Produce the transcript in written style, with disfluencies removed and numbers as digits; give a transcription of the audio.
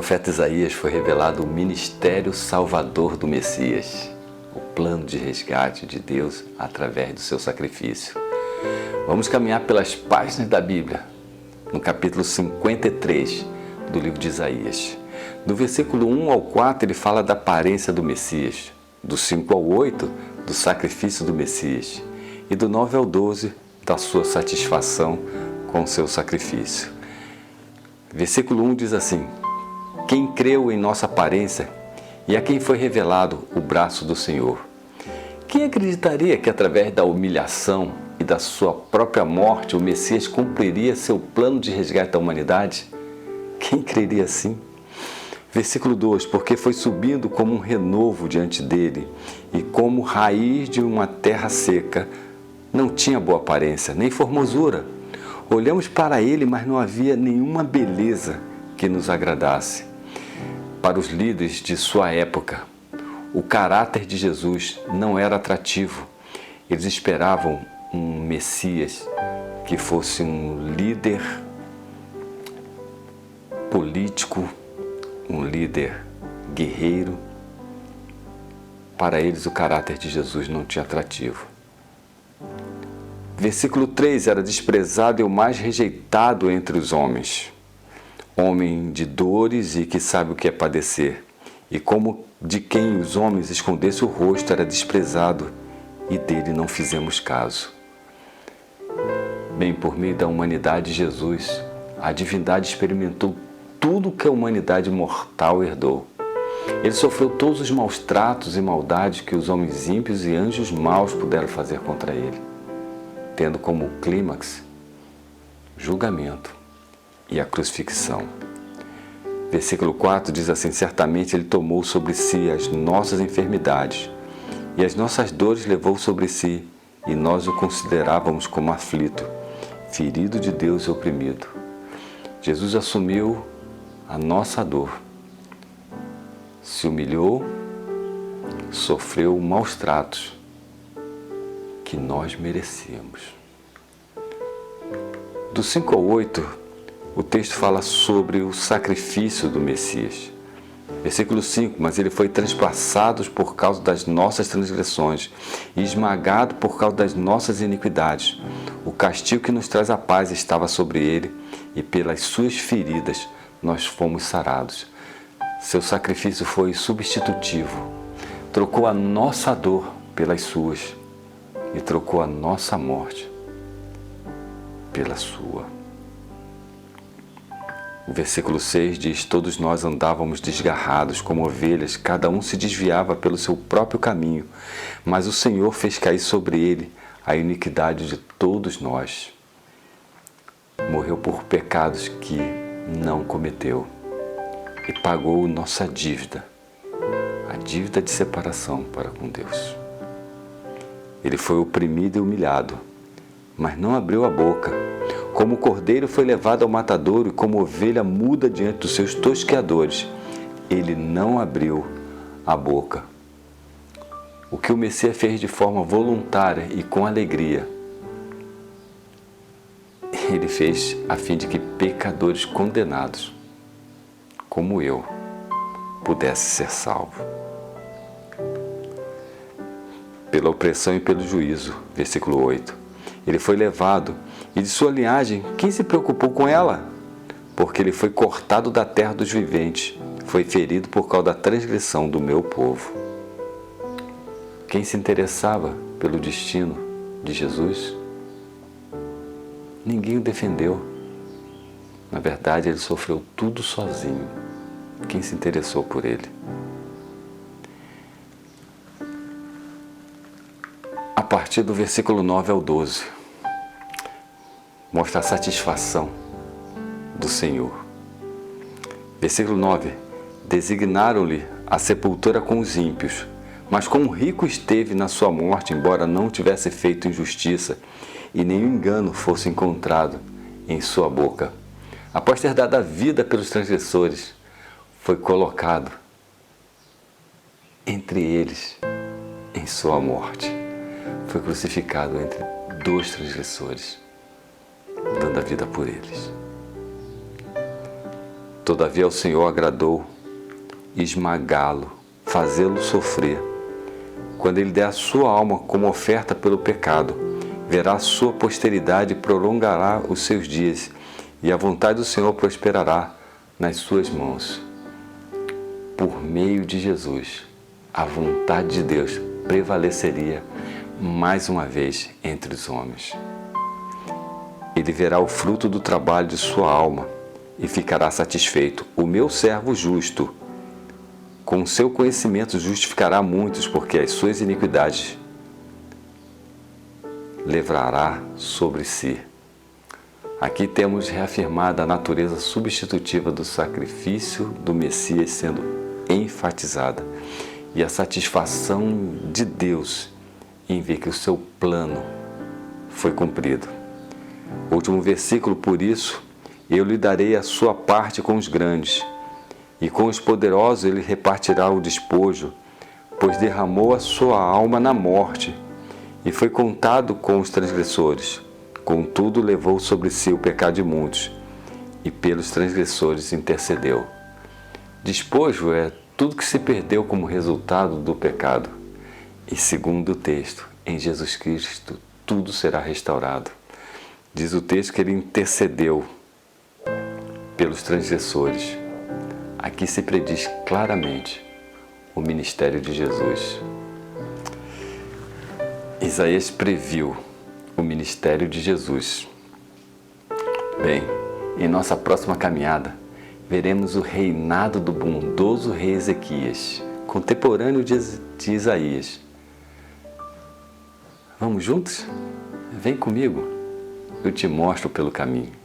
profeta Isaías foi revelado o ministério salvador do Messias, o plano de resgate de Deus através do seu sacrifício. Vamos caminhar pelas páginas da Bíblia, no capítulo 53 do livro de Isaías. Do versículo 1 ao 4 ele fala da aparência do Messias, do 5 ao 8 do sacrifício do Messias e do 9 ao 12 da sua satisfação com o seu sacrifício. Versículo 1 diz assim: quem creu em nossa aparência e a quem foi revelado o braço do Senhor? Quem acreditaria que através da humilhação e da sua própria morte o Messias cumpriria seu plano de resgate da humanidade? Quem creria assim? Versículo 2: porque foi subindo como um renovo diante dele e como raiz de uma terra seca, não tinha boa aparência, nem formosura. Olhamos para ele, mas não havia nenhuma beleza que nos agradasse. Para os líderes de sua época, o caráter de Jesus não era atrativo. Eles esperavam um Messias que fosse um líder político, um líder guerreiro. Para eles, o caráter de Jesus não tinha atrativo. Versículo 3: era desprezado e o mais rejeitado entre os homens. Homem de dores e que sabe o que é padecer. E como de quem os homens escondessem o rosto, era desprezado e dele não fizemos caso. Bem, por meio da humanidade de Jesus, a divindade experimentou tudo que a humanidade mortal herdou. Ele sofreu todos os maus tratos e maldades que os homens ímpios e anjos maus puderam fazer contra ele, tendo como clímax julgamento e a crucifixão. Versículo 4 diz assim: certamente ele tomou sobre si as nossas enfermidades e as nossas dores levou sobre si, e nós o considerávamos como aflito, ferido de Deus e oprimido. Jesus assumiu a nossa dor, se humilhou, sofreu maus tratos que nós merecíamos. Do 5 ao 8, o texto fala sobre o sacrifício do Messias. Versículo 5: mas ele foi transpassado por causa das nossas transgressões e esmagado por causa das nossas iniquidades. O castigo que nos traz a paz estava sobre ele, e pelas suas feridas nós fomos sarados. Seu sacrifício foi substitutivo. Trocou a nossa dor pelas suas e trocou a nossa morte pela sua. O versículo 6 diz: todos nós andávamos desgarrados como ovelhas, cada um se desviava pelo seu próprio caminho, mas o Senhor fez cair sobre ele a iniquidade de todos nós. Morreu por pecados que não cometeu e pagou nossa dívida, a dívida de separação para com Deus. Ele foi oprimido e humilhado, mas não abriu a boca. Como o cordeiro foi levado ao matadouro e como ovelha muda diante dos seus tosqueadores, ele não abriu a boca. O que o Messias fez de forma voluntária e com alegria, ele fez a fim de que pecadores condenados, como eu, pudessem ser salvos. Pela opressão e pelo juízo, versículo 8. Ele foi levado, e de sua linhagem, quem se preocupou com ela? Porque ele foi cortado da terra dos viventes, foi ferido por causa da transgressão do meu povo. Quem se interessava pelo destino de Jesus? Ninguém o defendeu. Na verdade, ele sofreu tudo sozinho. Quem se interessou por ele? A partir do versículo 9 ao 12, mostra a satisfação do Senhor. Versículo 9: designaram-lhe a sepultura com os ímpios, mas como rico esteve na sua morte, embora não tivesse feito injustiça, e nenhum engano fosse encontrado em sua boca. Após ter dado a vida pelos transgressores, foi colocado entre eles em sua morte. Foi crucificado entre dois transgressores, dando a vida por eles. Todavia ao Senhor agradou esmagá-lo, fazê-lo sofrer. Quando ele der a sua alma como oferta pelo pecado, verá a sua posteridade e prolongará os seus dias, e a vontade do Senhor prosperará nas suas mãos. Por meio de Jesus, a vontade de Deus prevaleceria mais uma vez entre os homens. Ele verá o fruto do trabalho de sua alma e ficará satisfeito. O meu servo justo, com seu conhecimento, justificará muitos, porque as suas iniquidades levará sobre si. Aqui temos reafirmada a natureza substitutiva do sacrifício do Messias sendo enfatizada e a satisfação de Deus em ver que o seu plano foi cumprido. Último versículo: por isso eu lhe darei a sua parte com os grandes, e com os poderosos ele repartirá o despojo, pois derramou a sua alma na morte e foi contado com os transgressores. Contudo, levou sobre si o pecado de muitos e pelos transgressores intercedeu. Despojo é tudo que se perdeu como resultado do pecado. E segundo o texto, em Jesus Cristo, tudo será restaurado. Diz o texto que ele intercedeu pelos transgressores. Aqui se prediz claramente o ministério de Jesus. Isaías previu o ministério de Jesus. Bem, em nossa próxima caminhada, veremos o reinado do bondoso rei Ezequias, contemporâneo de Isaías. Vamos juntos? Vem comigo, eu te mostro pelo caminho.